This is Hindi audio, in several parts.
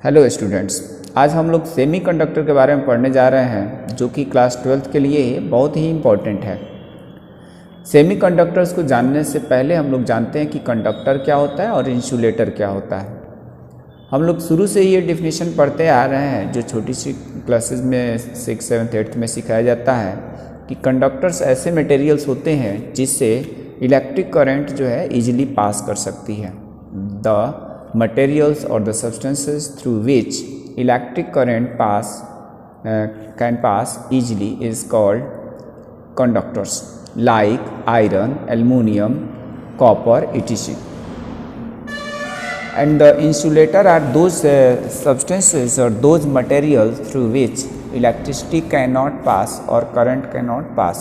हेलो स्टूडेंट्स, आज हम लोग सेमीकंडक्टर के बारे में पढ़ने जा रहे हैं जो कि क्लास 12th के लिए बहुत ही इम्पोर्टेंट है। सेमीकंडक्टर्स को जानने से पहले हम लोग जानते हैं कि कंडक्टर क्या होता है और इंसुलेटर क्या होता है। हम लोग शुरू से ये डिफिनीशन पढ़ते आ रहे हैं जो छोटी सी क्लासेस में 6, 7, 8 में सिखाया जाता है कि कंडक्टर्स ऐसे मटेरियल्स होते हैं जिससे इलेक्ट्रिक करंट जो है ईजिली पास कर सकती है। The materials or the substances through which electric current can pass easily is called conductors, like iron, aluminum, copper, etc. And the insulator are those substances or those materials through which electricity cannot pass or current cannot pass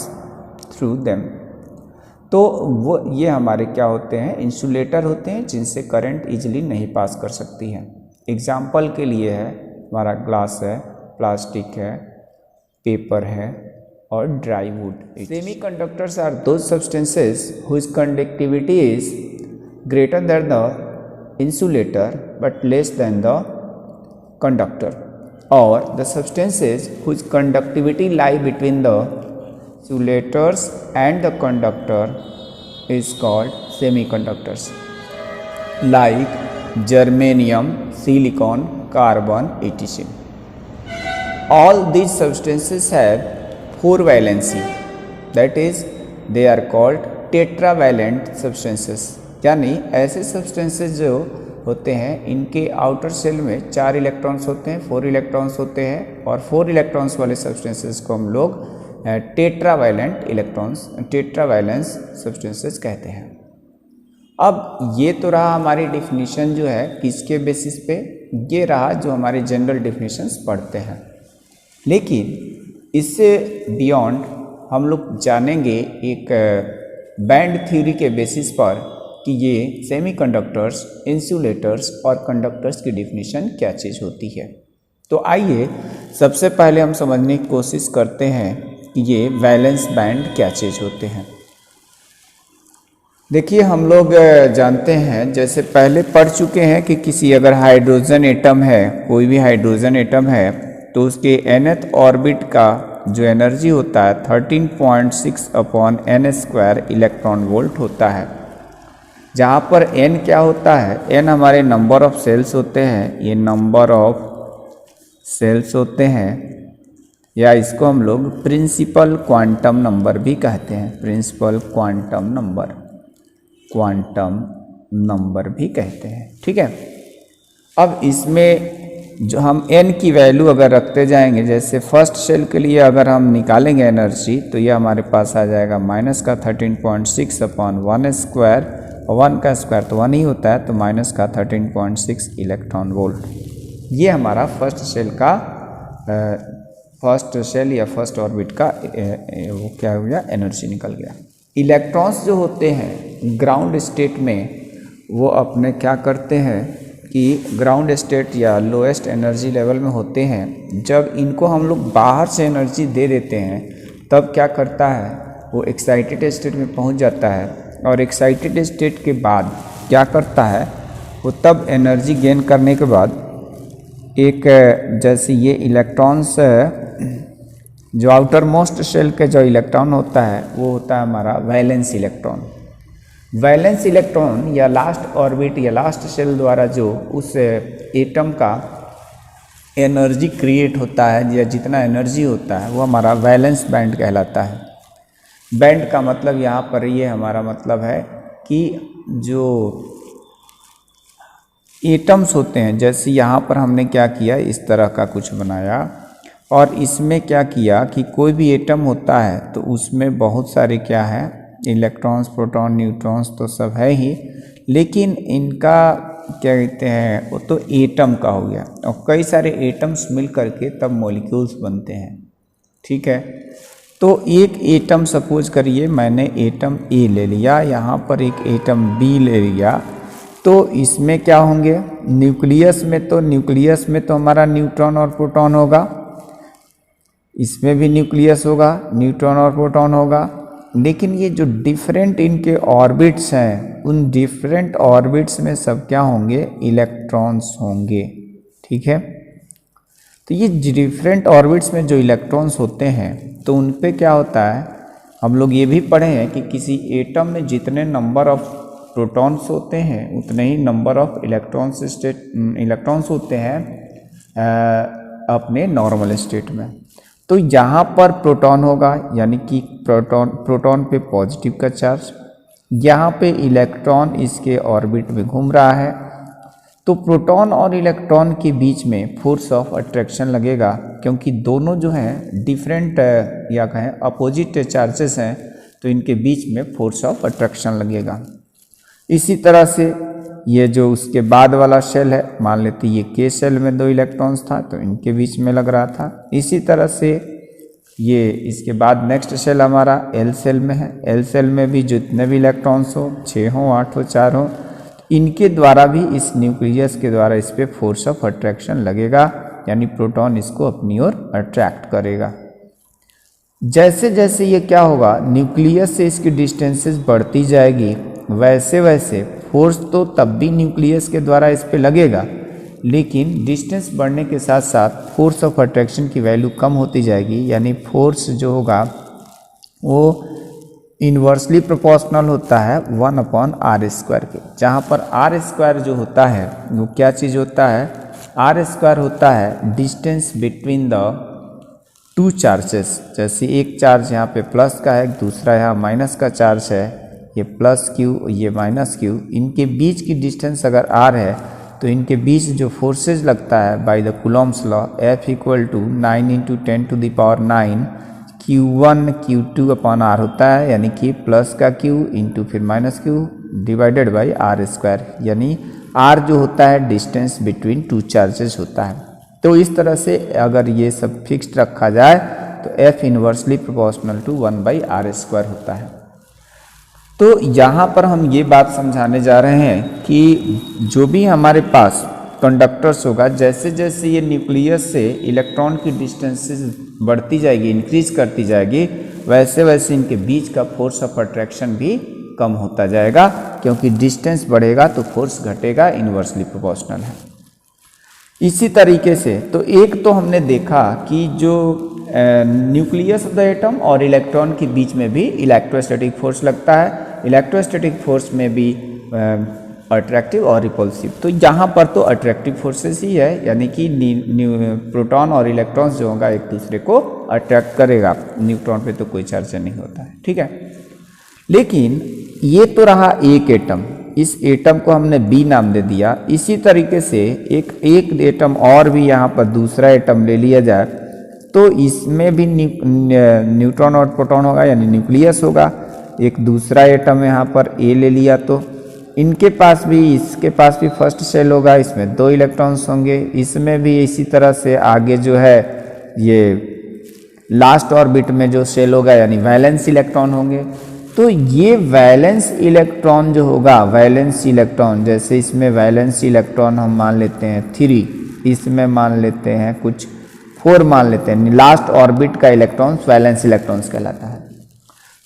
through them. तो वो ये हमारे क्या होते हैं, इंसुलेटर होते हैं जिनसे करंट इजीली नहीं पास कर सकती है। एग्जाम्पल के लिए है हमारा ग्लास है, प्लास्टिक है, पेपर है और dry wood. Semi conductors are those substances whose conductivity is greater than the insulator but less than the conductor, और the substances whose conductivity lie between the insulators and the conductor is called semiconductors, like germanium, silicon, carbon, etc. All these substances have 4 valency, that is they are called tetravalent substances, यानी ऐसे substances जो होते हैं इनके आउटर सेल में 4 इलेक्ट्रॉन्स होते हैं, 4 इलेक्ट्रॉन्स होते हैं, और 4 इलेक्ट्रॉन्स वाले सब्सटेंसेस को हम लोग टेट्रावैलेंस सब्सटेंसेस कहते हैं। अब ये तो रहा हमारी डिफिनीशन जो है किसके बेसिस पे, ये रहा जो हमारे जनरल डिफिनीशंस पढ़ते हैं। लेकिन इससे बियॉन्ड हम लोग जानेंगे एक बैंड थ्योरी के बेसिस पर कि ये सेमीकंडक्टर्स, इंसुलेटर्स और कंडक्टर्स की डिफिनीशन क्या चीज़ होती है। तो आइए सबसे पहले हम समझने की कोशिश करते हैं कि ये वैलेंस बैंड क्या चीज़ होते हैं। देखिए, हम लोग जानते हैं, जैसे पहले पढ़ चुके हैं कि किसी अगर हाइड्रोजन एटम है, कोई भी हाइड्रोजन एटम है, तो उसके nth ऑर्बिट का जो एनर्जी होता है 13.6/n² इलेक्ट्रॉन वोल्ट होता है। जहाँ पर n क्या होता है, n हमारे नंबर ऑफ सेल्स होते हैं, ये नंबर ऑफ सेल्स होते हैं, या इसको हम लोग प्रिंसिपल क्वांटम नंबर भी कहते हैं, प्रिंसिपल क्वांटम नंबर भी कहते हैं। ठीक है, अब इसमें जो हम n की वैल्यू अगर रखते जाएंगे, जैसे फर्स्ट सेल के लिए अगर हम निकालेंगे एनर्जी, तो ये हमारे पास आ जाएगा माइनस का 13.6/1², और 1 का स्क्वायर तो 1 ही होता है, तो माइनस का 13.6 इलेक्ट्रॉन वोल्ट। ये हमारा फर्स्ट सेल या फर्स्ट ऑर्बिट का वो क्या हो गया, एनर्जी निकल गया। इलेक्ट्रॉन्स जो होते हैं ग्राउंड स्टेट में, वो अपने क्या करते हैं कि ग्राउंड स्टेट या लोएस्ट एनर्जी लेवल में होते हैं। जब इनको हम लोग बाहर से एनर्जी दे देते हैं, तब क्या करता है, वो एक्साइटेड स्टेट में पहुंच जाता है, और एक्साइटेड स्टेट के बाद क्या करता है, वो तब एनर्जी गेन करने के बाद एक, जैसे ये इलेक्ट्रॉन्स जो आउटर मोस्ट शेल के जो इलेक्ट्रॉन होता है वो होता है हमारा वैलेंस इलेक्ट्रॉन। वैलेंस इलेक्ट्रॉन या लास्ट ऑर्बिट या लास्ट शेल द्वारा जो उस एटम का एनर्जी क्रिएट होता है, या जितना एनर्जी होता है, वो हमारा वैलेंस बैंड कहलाता है। बैंड का मतलब यहाँ पर ये हमारा मतलब है कि जो एटम्स होते हैं, जैसे यहाँ पर हमने क्या किया, इस तरह का कुछ बनाया, और इसमें क्या किया कि कोई भी एटम होता है तो उसमें बहुत सारे क्या है, इलेक्ट्रॉन्स, प्रोटॉन, न्यूट्रॉन्स तो सब है ही, लेकिन इनका क्या कहते हैं, वो तो एटम का हो गया, और कई सारे एटम्स मिल करके तब मॉलिक्यूल्स बनते हैं। ठीक है, तो एक एटम सपोज करिए मैंने एटम ए ले लिया, यहाँ पर एक एटम बी ले लिया, तो इसमें क्या होंगे, न्यूक्लियस में तो हमारा न्यूट्रॉन और प्रोटॉन होगा, इसमें भी न्यूक्लियस होगा, न्यूट्रॉन और प्रोटॉन होगा, लेकिन ये जो डिफरेंट इनके ऑर्बिट्स हैं, उन डिफरेंट ऑर्बिट्स में सब क्या होंगे, इलेक्ट्रॉन्स होंगे। ठीक है। तो ये डिफरेंट ऑर्बिट्स में जो इलेक्ट्रॉन्स होते हैं तो उन पे क्या होता है, हम लोग ये भी पढ़े हैं कि किसी एटम में जितने नंबर ऑफ प्रोटॉन्स होते हैं उतने ही नंबर ऑफ इलेक्ट्रॉन्स होते हैं अपने नॉर्मल स्टेट में। तो यहाँ पर प्रोटॉन होगा यानी कि प्रोटॉन पे पॉजिटिव का चार्ज, यहाँ पे इलेक्ट्रॉन इसके ऑर्बिट में घूम रहा है, तो प्रोटॉन और इलेक्ट्रॉन के बीच में फोर्स ऑफ अट्रैक्शन लगेगा, क्योंकि दोनों जो हैं डिफरेंट या कहें अपोजिट चार्जेस हैं, तो इनके बीच में फोर्स ऑफ अट्रैक्शन लगेगा। इसी तरह से ये जो उसके बाद वाला शेल है, मान लेते ये के शेल में 2 इलेक्ट्रॉन्स था तो इनके बीच में लग रहा था। इसी तरह से ये इसके बाद नेक्स्ट शेल हमारा एल शेल में है, एल शेल में भी जितने भी इलेक्ट्रॉन्स हो, 6 हो, 8 हो, 4 हो, इनके द्वारा भी इस न्यूक्लियस के द्वारा इस पर फोर्स ऑफ अट्रैक्शन लगेगा, यानी प्रोटॉन इसको अपनी ओर अट्रैक्ट करेगा। जैसे जैसे ये क्या होगा, न्यूक्लियस से इसकी डिस्टेंसेस बढ़ती जाएगी, वैसे वैसे फोर्स तो तब भी न्यूक्लियस के द्वारा इस पे लगेगा, लेकिन डिस्टेंस बढ़ने के साथ साथ फोर्स ऑफ अट्रैक्शन की वैल्यू कम होती जाएगी, यानी फोर्स जो होगा वो इन्वर्सली प्रोपोर्शनल होता है 1/r² के, जहाँ पर r² जो होता है वो क्या चीज़ होता है, r² होता है डिस्टेंस बिटवीन द 2 चार्जेस। जैसे एक चार्ज यहाँ पे प्लस का है, दूसरा यहाँ माइनस का चार्ज है, ये प्लस q ये माइनस q, इनके बीच की डिस्टेंस अगर r है तो इनके बीच जो फोर्सेज लगता है by the Coulomb's law, F = 9 × 10⁹ Q1 Q2/r होता है, यानी कि प्लस का q इंटू फिर minus q divided by r², यानी r जो होता है डिस्टेंस बिटवीन 2 चार्जेस होता है। तो इस तरह से अगर ये सब फिक्स्ड रखा जाए तो F inversely proportional to 1/r² होता है। तो यहाँ पर हम ये बात समझाने जा रहे हैं कि जो भी हमारे पास कंडक्टर्स होगा, जैसे जैसे ये न्यूक्लियस से इलेक्ट्रॉन की डिस्टेंसेस बढ़ती जाएगी, इंक्रीज करती जाएगी, वैसे वैसे इनके बीच का फोर्स ऑफ अट्रैक्शन भी कम होता जाएगा, क्योंकि डिस्टेंस बढ़ेगा तो फोर्स घटेगा, इन्वर्सली प्रोपोर्शनल है। इसी तरीके से तो एक तो हमने देखा कि जो न्यूक्लियस ऑफ द एटम और इलेक्ट्रॉन के बीच में भी इलेक्ट्रोस्टैटिक फोर्स लगता है, इलेक्ट्रोस्टैटिक फोर्स में भी अट्रैक्टिव और रिपल्सिव। तो यहाँ पर तो अट्रैक्टिव फोर्सेस ही है, यानी कि प्रोटॉन और इलेक्ट्रॉन्स जो होगा एक दूसरे को अट्रैक्ट करेगा, न्यूट्रॉन पे तो कोई चर्चा नहीं होता है, ठीक है। लेकिन ये तो रहा एक एटम, इस एटम को हमने बी नाम दे दिया। इसी तरीके से एक एटम और भी यहाँ पर दूसरा एटम ले लिया जाए तो इसमें भी न्यूट्रॉन और प्रोटॉन होगा, यानी न्यूक्लियस होगा। एक दूसरा एटम यहाँ पर ए ले लिया तो इनके पास भी, इसके पास भी फर्स्ट शेल होगा, इसमें 2 इलेक्ट्रॉन्स होंगे, इसमें भी इसी तरह से आगे जो है ये लास्ट ऑर्बिट में जो शेल होगा यानी वैलेंस इलेक्ट्रॉन होंगे। तो ये वैलेंस इलेक्ट्रॉन जो होगा, वैलेंस इलेक्ट्रॉन, जैसे इसमें वैलेंस इलेक्ट्रॉन हम मान लेते हैं 3, इसमें मान लेते हैं कुछ 4 मान लेते हैं, लास्ट ऑर्बिट का इलेक्ट्रॉन्स वैलेंस इलेक्ट्रॉन्स कहलाता है।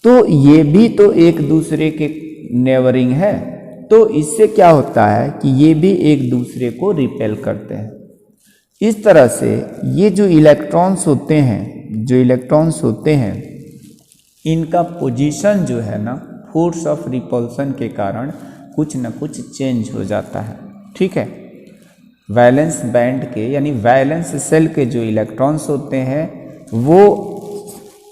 तो ये भी तो एक दूसरे के नेबरिंग है, तो इससे क्या होता है कि ये भी एक दूसरे को रिपेल करते हैं। इस तरह से ये जो इलेक्ट्रॉन्स होते हैं इनका पोजीशन जो है ना, फोर्स ऑफ रिपल्सन के कारण कुछ न कुछ चेंज हो जाता है, ठीक है। वैलेंस बैंड के यानी वैलेंस सेल के जो इलेक्ट्रॉन्स होते हैं वो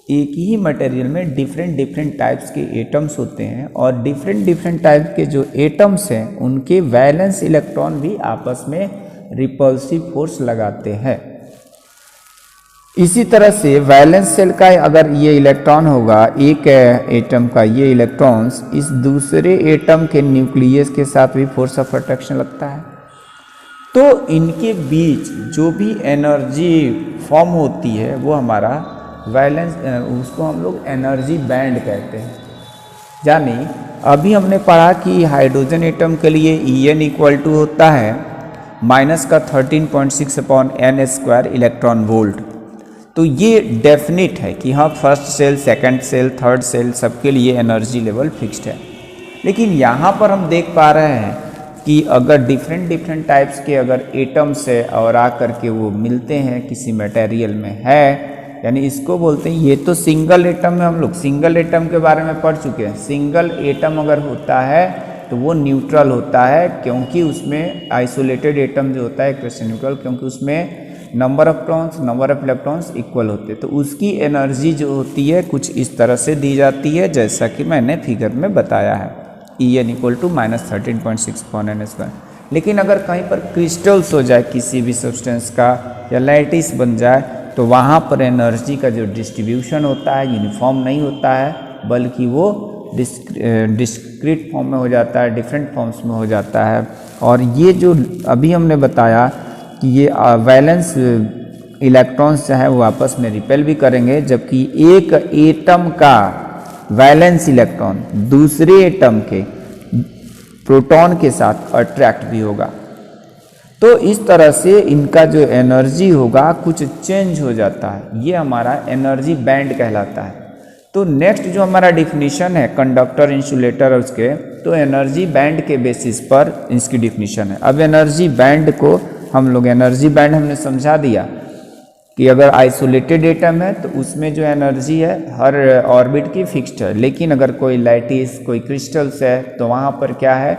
एक ही मटेरियल में डिफरेंट टाइप्स के एटम्स होते हैं, और डिफरेंट टाइप के जो एटम्स हैं उनके वैलेंस इलेक्ट्रॉन भी आपस में रिपल्सिव फोर्स लगाते हैं। इसी तरह से वैलेंस सेल का अगर ये इलेक्ट्रॉन होगा, एक एटम का ये इलेक्ट्रॉन्स इस दूसरे एटम के न्यूक्लियस के साथ भी फोर्स ऑफ अट्रैक्शन लगता है, तो इनके बीच जो भी एनर्जी फॉर्म होती है वो हमारा वैलेंस, उसको हम लोग एनर्जी बैंड कहते हैं। यानी अभी हमने पढ़ा कि हाइड्रोजन एटम के लिए En होता है -13.6/n² इलेक्ट्रॉन वोल्ट। तो ये डेफिनेट है कि हाँ, first cell, second cell, third cell सबके लिए एनर्जी लेवल फिक्स्ड है। लेकिन यहाँ पर हम देख पा रहे हैं कि अगर डिफरेंट टाइप्स के अगर एटम्स है और आकर के वो मिलते हैं किसी मटेरियल में है, यानी इसको बोलते हैं, ये तो सिंगल एटम में हम लोग सिंगल एटम के बारे में पढ़ चुके हैं। सिंगल एटम अगर होता है तो वो न्यूट्रल होता है, क्योंकि उसमें आइसोलेटेड एटम जो होता है क्वेश्चन न्यूट्रल, क्योंकि उसमें number of protons number of electrons equal होते हैं। तो उसकी एनर्जी जो होती है कुछ इस तरह से दी जाती है जैसा कि मैंने फिगर में बताया है, En इक्वल टू -13.6 लेकिन अगर कहीं पर क्रिस्टल्स हो जाए किसी भी सब्सटेंस का या लैटिस बन जाए तो वहाँ पर एनर्जी का जो डिस्ट्रीब्यूशन होता है यूनिफॉर्म नहीं होता है, बल्कि वो डिस्क्रीट फॉर्म में हो जाता है, डिफरेंट फॉर्म्स में हो जाता है। और ये जो अभी हमने बताया कि ये वैलेंस इलेक्ट्रॉन्स जो है वो आपस में रिपेल भी करेंगे, जबकि एक एटम का वैलेंस इलेक्ट्रॉन दूसरे एटम के प्रोटॉन के साथ अट्रैक्ट भी होगा। तो इस तरह से इनका जो एनर्जी होगा कुछ चेंज हो जाता है, ये हमारा एनर्जी बैंड कहलाता है। तो नेक्स्ट जो हमारा डिफिनीशन है कंडक्टर इंसुलेटर और उसके, तो एनर्जी बैंड के बेसिस पर इसकी डिफिनीशन है। अब एनर्जी बैंड को हम लोग एनर्जी बैंड हमने समझा दिया कि अगर आइसोलेटेड एटम है तो उसमें जो एनर्जी है हर ऑर्बिट की फिक्स्ड है, लेकिन अगर कोई लैटिस कोई क्रिस्टल्स है तो वहाँ पर क्या है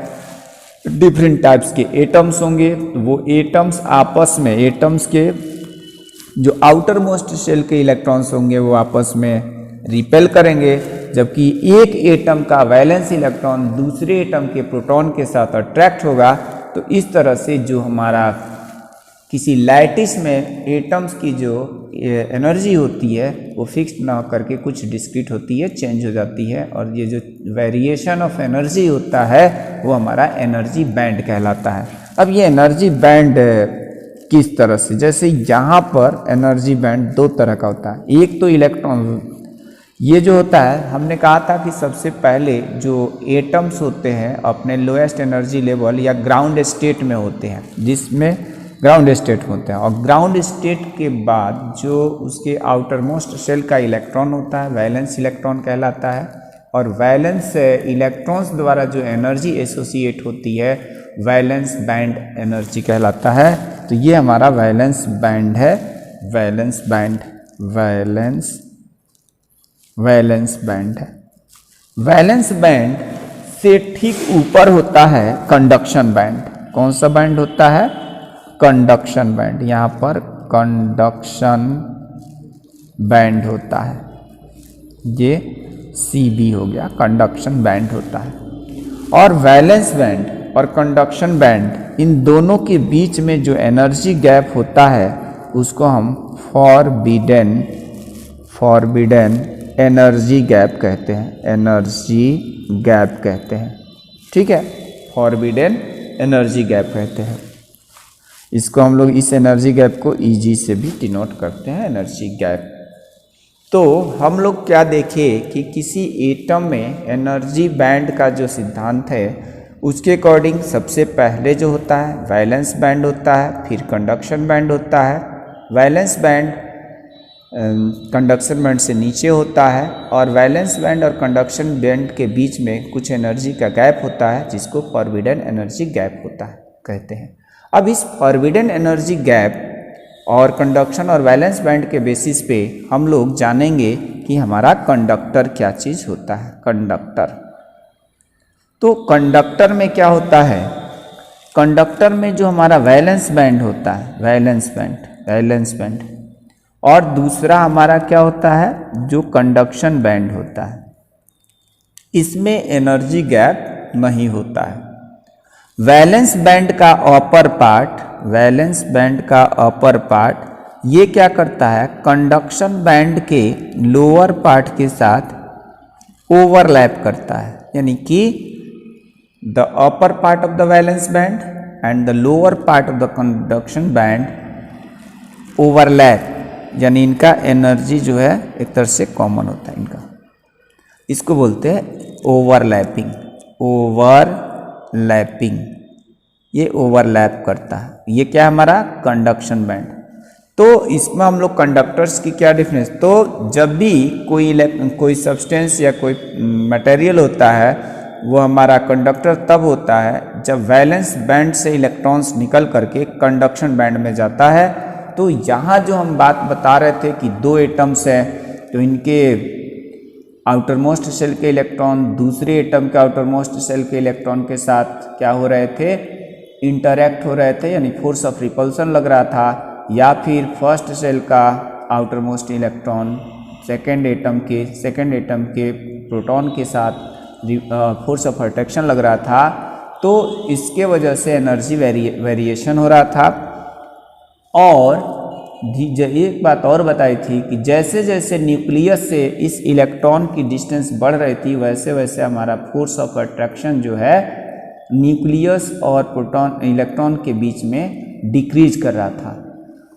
डिफरेंट टाइप्स के एटम्स होंगे। तो वो एटम्स आपस में एटम्स के जो आउटर मोस्ट शेल के इलेक्ट्रॉन्स होंगे वो आपस में रिपेल करेंगे, जबकि एक एटम का वैलेंस इलेक्ट्रॉन दूसरे एटम के प्रोटॉन के साथ अट्रैक्ट होगा। तो इस तरह से जो हमारा किसी लैटिस में एटम्स की जो एनर्जी होती है वो फिक्स ना करके कुछ डिस्क्रीट होती है, चेंज हो जाती है, और ये जो वेरिएशन ऑफ एनर्जी होता है वो हमारा एनर्जी बैंड कहलाता है। अब ये एनर्जी बैंड किस तरह से, जैसे यहाँ पर एनर्जी बैंड दो तरह का होता है। एक तो इलेक्ट्रॉन, ये जो होता है हमने कहा था कि सबसे पहले जो एटम्स होते हैं अपने लोएस्ट एनर्जी लेवल या ग्राउंड स्टेट में होते हैं, जिसमें ग्राउंड स्टेट होते हैं, और ग्राउंड स्टेट के बाद जो उसके आउटर मोस्ट शेल का इलेक्ट्रॉन होता है वैलेंस इलेक्ट्रॉन कहलाता है, और वैलेंस इलेक्ट्रॉन्स द्वारा जो एनर्जी एसोसिएट होती है वैलेंस बैंड एनर्जी कहलाता है। तो ये हमारा वैलेंस बैंड है, वैलेंस बैंड, वैलेंस बैंड है। वैलेंस बैंड से ठीक ऊपर होता है कंडक्शन बैंड। कौन सा बैंड होता है? Conduction band. यहाँ पर कंडक्शन बैंड होता है, ये CB हो गया, कंडक्शन बैंड होता है। और वैलेंस बैंड और कंडक्शन बैंड इन दोनों के बीच में जो एनर्जी गैप होता है उसको हम फॉरबिडन एनर्जी गैप कहते हैं, एनर्जी गैप कहते हैं। ठीक है, फॉरबिडन एनर्जी गैप कहते हैं। इसको हम लोग इस एनर्जी गैप को EG से भी डिनोट करते हैं, एनर्जी गैप। तो हम लोग क्या देखें कि किसी एटम में एनर्जी बैंड का जो सिद्धांत है उसके अकॉर्डिंग सबसे पहले जो होता है वैलेंस बैंड होता है, फिर कंडक्शन बैंड होता है। वैलेंस बैंड कंडक्शन बैंड से नीचे होता है, और वैलेंस बैंड और कंडक्शन बैंड के बीच में कुछ एनर्जी का गैप होता है जिसको फॉरबिडन एनर्जी गैप होता है कहते हैं। अब इस फॉरबिडन एनर्जी गैप और कंडक्शन और वैलेंस बैंड के बेसिस पे हम लोग जानेंगे कि हमारा कंडक्टर क्या चीज़ होता है। कंडक्टर, तो कंडक्टर में क्या होता है? कंडक्टर में जो हमारा वैलेंस बैंड होता है, वैलेंस बैंड, और दूसरा हमारा क्या होता है? जो कंडक्शन बैंड होता है, इसमें एनर्जी गैप नहीं होता है। वैलेंस बैंड का अपर पार्ट, वैलेंस बैंड का अपर पार्ट ये क्या करता है? कंडक्शन बैंड के लोअर पार्ट के साथ ओवरलैप करता है, यानी कि the upper part of the valence band and the lower part of the conduction band overlap, यानी इनका एनर्जी जो है एक तरह से कॉमन होता है इनका। इसको बोलते हैं ओवरलैपिंग, ओवरलैपिंग, ये ओवरलैप करता है। ये क्या हमारा कंडक्शन बैंड। तो इसमें हम लोग कंडक्टर्स की क्या डिफरेंस, तो जब भी कोई सब्सटेंस या कोई मटेरियल होता है वो हमारा कंडक्टर तब होता है जब वैलेंस बैंड से इलेक्ट्रॉन्स निकल करके कंडक्शन बैंड में जाता है। तो यहाँ जो हम बात बता रहे थे कि दो एटम्स हैं, तो इनके आउटर मोस्ट शेल के इलेक्ट्रॉन दूसरे एटम के आउटर मोस्ट शेल के इलेक्ट्रॉन के साथ क्या हो रहे थे, इंटरैक्ट हो रहे थे, यानी फोर्स ऑफ रिपल्सन लग रहा था, या फिर फर्स्ट शेल का outer most electron second atom के प्रोटॉन के साथ फोर्स ऑफ अट्रैक्शन लग रहा था। तो इसके वजह से एनर्जी वेरिएशन हो रहा था। और एक बात और बताई थी कि जैसे जैसे न्यूक्लियस से इस इलेक्ट्रॉन की डिस्टेंस बढ़ रही थी, वैसे वैसे हमारा फोर्स ऑफ अट्रैक्शन जो है न्यूक्लियस और प्रोटॉन इलेक्ट्रॉन के बीच में डिक्रीज कर रहा था।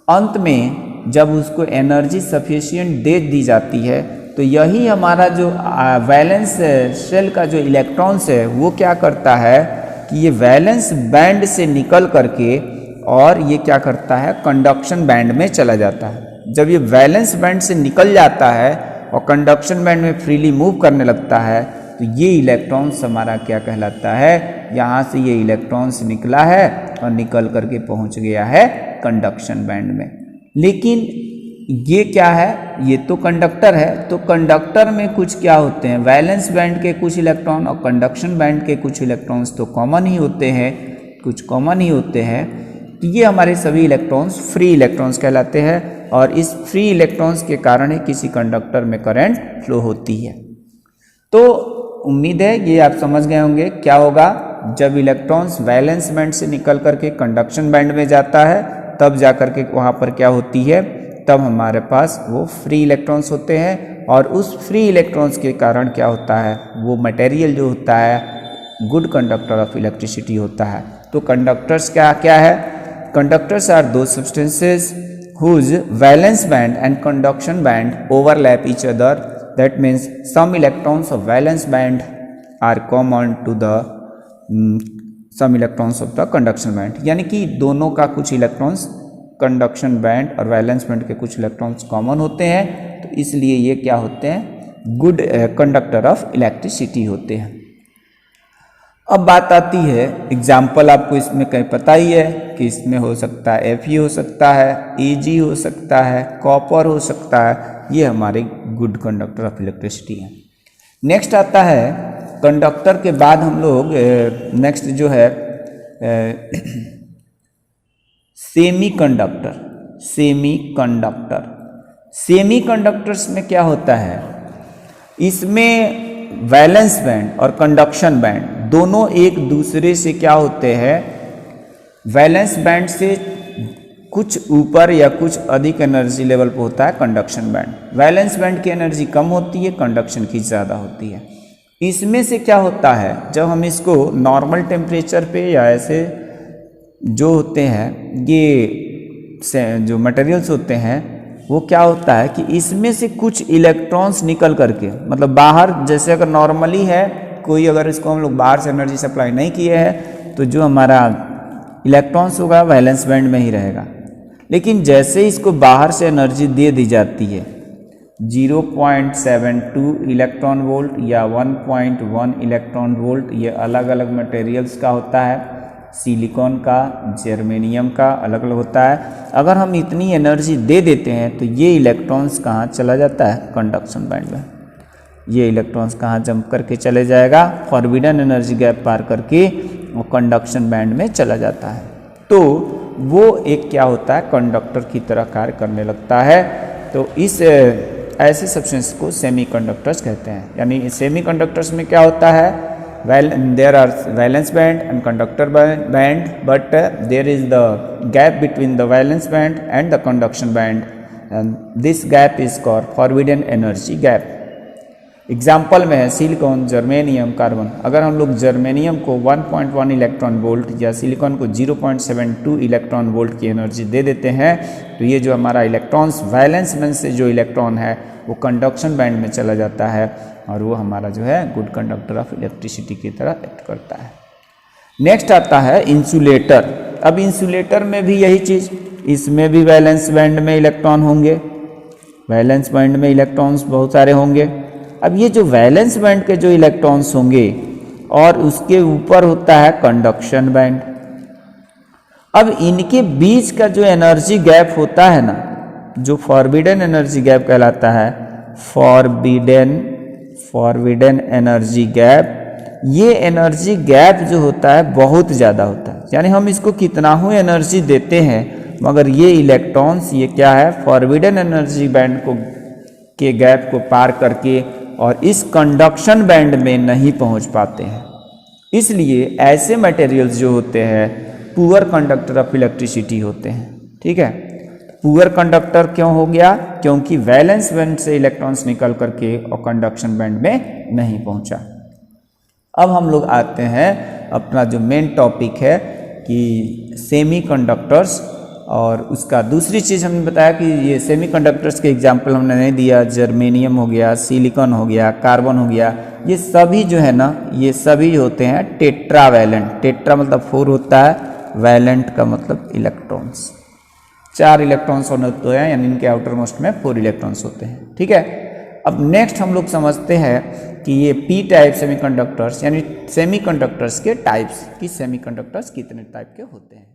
अंत में जब उसको एनर्जी सफिशिएंट दे दी जाती है, तो यही हमारा जो वैलेंस शेल का जो इलेक्ट्रॉन्स है वो क्या करता है कि ये वैलेंस बैंड से निकल करके और ये क्या करता है, कंडक्शन बैंड में चला जाता है। जब ये वैलेंस बैंड से निकल जाता है और कंडक्शन बैंड में फ्रीली मूव करने लगता है, तो ये इलेक्ट्रॉन्स हमारा क्या कहलाता है, यहाँ से ये इलेक्ट्रॉन्स निकला है और निकल करके पहुँच गया है कंडक्शन बैंड में। लेकिन ये क्या है, ये तो कंडक्टर है, तो कंडक्टर में कुछ क्या होते हैं, वैलेंस बैंड के कुछ इलेक्ट्रॉन और कंडक्शन बैंड के कुछ इलेक्ट्रॉन्स तो कॉमन ही होते हैं, कुछ कॉमन ही होते हैं। तो ये हमारे सभी इलेक्ट्रॉन्स फ्री इलेक्ट्रॉन्स कहलाते हैं, और इस फ्री इलेक्ट्रॉन्स के कारण ही किसी कंडक्टर में करंट फ्लो होती है। तो उम्मीद है ये आप समझ गए होंगे क्या होगा जब इलेक्ट्रॉन्स वैलेंस बैंड से निकल करके कंडक्शन बैंड में जाता है, तब जा करके वहाँ पर क्या होती है, तब हमारे पास वो फ्री इलेक्ट्रॉन्स होते हैं। और उस फ्री इलेक्ट्रॉन्स के कारण क्या होता है, वो मटेरियल जो होता है गुड कंडक्टर ऑफ इलेक्ट्रिसिटी होता है। तो कंडक्टर्स क्या क्या है, conductors are the substances whose valence band and conduction band overlap each other, that means some electrons of valence band are common to the some electrons of the conduction band, यानी कि दोनों का कुछ इलेक्ट्रॉन्स कंडक्शन बैंड और वैलेंस बैंड के कुछ इलेक्ट्रॉन्स कॉमन होते हैं, तो इसलिए ये क्या होते हैं, गुड कंडक्टर ऑफ इलेक्ट्रिसिटी होते हैं। अब बात आती है एग्जाम्पल, आपको इसमें कहीं पता ही है कि इसमें हो सकता है Fe हो सकता है, Ag हो सकता है, कॉपर हो सकता है, ये हमारे गुड कंडक्टर ऑफ इलेक्ट्रिसिटी है। नेक्स्ट आता है कंडक्टर के बाद हम लोग नेक्स्ट जो है सेमी कंडक्टर। सेमी कंडक्टर्स में क्या होता है, इसमें वैलेंस बैंड और कंडक्शन बैंड दोनों एक दूसरे से क्या होते हैं, वैलेंस बैंड से कुछ ऊपर या कुछ अधिक एनर्जी लेवल पर होता है कंडक्शन बैंड। वैलेंस बैंड की एनर्जी कम होती है, कंडक्शन की ज़्यादा होती है। इसमें से क्या होता है, जब हम इसको नॉर्मल टेम्परेचर पे या ऐसे जो होते हैं ये जो मटेरियल्स होते हैं, वो क्या होता है कि इसमें से कुछ इलेक्ट्रॉन्स निकल करके, मतलब बाहर, जैसे अगर नॉर्मली है कोई, अगर इसको हम लोग बाहर से एनर्जी सप्लाई नहीं किए हैं, तो जो हमारा इलेक्ट्रॉन्स होगा वैलेंस बैंड में ही रहेगा। लेकिन जैसे इसको बाहर से एनर्जी दे दी जाती है 0.72 इलेक्ट्रॉन वोल्ट या 1.1 इलेक्ट्रॉन वोल्ट, ये अलग अलग मटेरियल्स का होता है, सिलिकॉन का, जर्मेनियम का अलग अलग होता है। अगर हम इतनी एनर्जी दे देते हैं तो ये इलेक्ट्रॉन्स कहाँ चला जाता है, कंडक्शन बैंड में। ये इलेक्ट्रॉन्स कहाँ जंप करके चले जाएगा, फॉरबिडन एनर्जी गैप पार करके वो कंडक्शन बैंड में चला जाता है। तो वो एक क्या होता है, कंडक्टर की तरह कार्य करने लगता है। तो इस ऐसे सब्सटेंस को सेमीकंडक्टर्स कहते हैं। यानी सेमीकंडक्टर्स में क्या होता है, there are valence band and conductor band, but there is the gap between the valence band and the conduction band, and this gap is called forbidden energy gap. Example में है सिलिकॉन, जर्मेनियम, कार्बन। अगर हम लोग जर्मेनियम को 1.1 इलेक्ट्रॉन वोल्ट या सिलिकॉन को 0.72 इलेक्ट्रॉन वोल्ट की एनर्जी दे देते हैं, तो ये जो हमारा इलेक्ट्रॉन्स वैलेंस बैंड से जो इलेक्ट्रॉन है वो कंडक्शन बैंड में चला जाता है, और वो हमारा जो है गुड कंडक्टर ऑफ इलेक्ट्रिसिटी की तरह एक्ट करता है। नेक्स्ट आता है इंसुलेटर। अब इंसुलेटर में भी यही चीज़, इसमें भी वैलेंस बैंड में इलेक्ट्रॉन होंगे, वैलेंस बैंड में इलेक्ट्रॉन्स बहुत सारे होंगे। अब ये जो वैलेंस बैंड के जो इलेक्ट्रॉन्स होंगे और उसके ऊपर होता है कंडक्शन बैंड। अब इनके बीच का जो एनर्जी गैप होता है ना, जो फॉरबिडन एनर्जी गैप कहलाता है, फॉरबिडन एनर्जी गैप, ये एनर्जी गैप जो होता है बहुत ज़्यादा होता है। यानी हम इसको कितना ही एनर्जी देते हैं मगर ये इलेक्ट्रॉन्स ये क्या है, फॉरबिडन एनर्जी बैंड को के गैप को पार करके और इस कंडक्शन बैंड में नहीं पहुंच पाते हैं। इसलिए ऐसे मटेरियल्स जो होते हैं पुअर कंडक्टर ऑफ इलेक्ट्रिसिटी होते हैं। ठीक है, पुअर कंडक्टर क्यों हो गया, क्योंकि वैलेंस बैंड से इलेक्ट्रॉन्स निकल करके और कंडक्शन बैंड में नहीं पहुंचा। अब हम लोग आते हैं अपना जो मेन टॉपिक है कि सेमीकंडक्टर्स, और उसका दूसरी चीज़ हमने बताया कि ये सेमीकंडक्टर्स के एग्जांपल हमने नहीं दिया, जर्मेनियम हो गया, सिलिकॉन हो गया, कार्बन हो गया, ये सभी जो है ना, ये सभी होते हैं टेट्रावैलेंट। टेट्रा मतलब 4 होता है, वैलेंट का मतलब इलेक्ट्रॉन्स, 4 इलेक्ट्रॉन्स होते हैं, यानी इनके आउटर मोस्ट में 4 इलेक्ट्रॉन्स होते हैं। ठीक है, अब नेक्स्ट हम लोग समझते हैं कि ये पी टाइप सेमीकंडक्टर्स यानी सेमीकंडक्टर्स के टाइप्स, कि सेमीकंडक्टर्स कितने टाइप के होते हैं।